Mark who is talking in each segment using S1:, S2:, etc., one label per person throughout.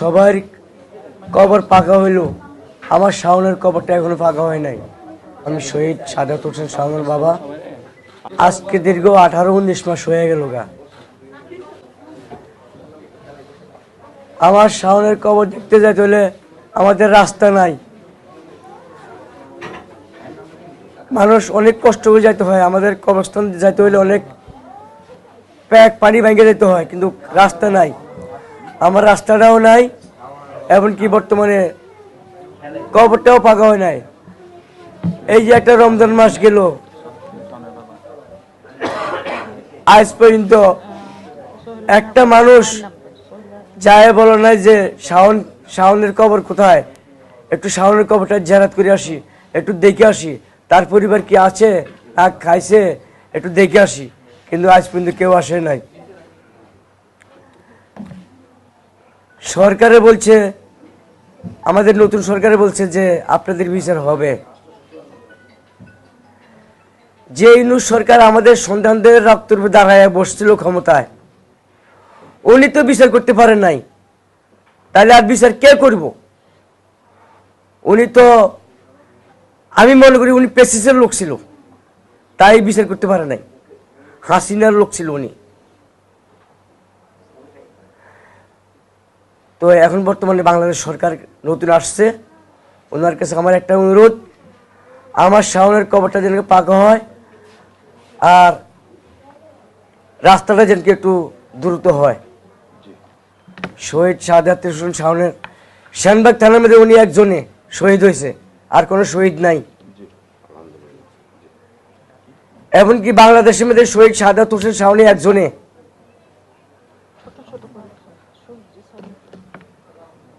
S1: সবার কবর পাকা হইল, আমার শাওনের কবরটা এখনো পাকা হয় নাই। আমি শহীদ সাদাত হোসেন শাওনের বাবা। আজকে দীর্ঘ 18-19 মাস হয়ে গেল গা। আমার শাওনের কবর দেখতে যাইতে হলে আমাদের রাস্তা নাই, মানুষ অনেক কষ্ট করে যাইতে হয়। আমাদের কবরস্থান যাইতে হলে অনেক প্যাক পানি ভেঙে যেতে হয়, কিন্তু রাস্তা নাই। আমার রাস্তাটাও নাই, এমনকি বর্তমানে কবরটাও পাকা হয় নাই। এই যে একটা রমজান মাস গেল, আজ পর্যন্ত একটা মানুষ যায় বলো নাই যে শাওনের কবর কোথায়, একটু শাওনের কবরটা জিয়ারত করে আসি, একটু দেখে আসি, তার পরিবার কি আছে না খাইছে একটু দেখে আসি। কিন্তু আজ পর্যন্ত কেউ আসে নাই। সরকারে বলছে, আমাদের নতুন সরকারে বলছে যে আপনাদের বিচার হবে। যে ইউনূস সরকার আমাদের সন্তানদের রক্তের উপর দাঁড়ায় বসছিল ক্ষমতায়, উনি তো বিচার করতে পারেন নাই, তাহলে আর বিচার কে করব? উনি তো, আমি মনে করি উনি পেসিসের লোক ছিল, তাই বিচার করতে পারে নাই। হাসিনার লোক ছিল উনি। তো এখন বর্তমানে বাংলাদেশ সরকার নতুন আসছে, ওনার কাছে আমার একটা অনুরোধ, আমার শাওনের কবরটা যেন পাকা হয়, আর রাস্তাটা যেন একটু দ্রুত হয়। শহীদ সাদাত হোসেন শাওনের সেনবাগ থানার মধ্যে উনি একজনে শহীদ হয়েছে, আর কোনো শহীদ নাই। এমনকি বাংলাদেশের মধ্যে শহীদ সাদাত হোসেন শাওনী একজনে।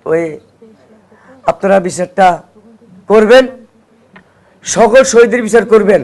S1: ওই আপনারা বিচারটা করবেন, সকল শহীদের বিচার করবেন।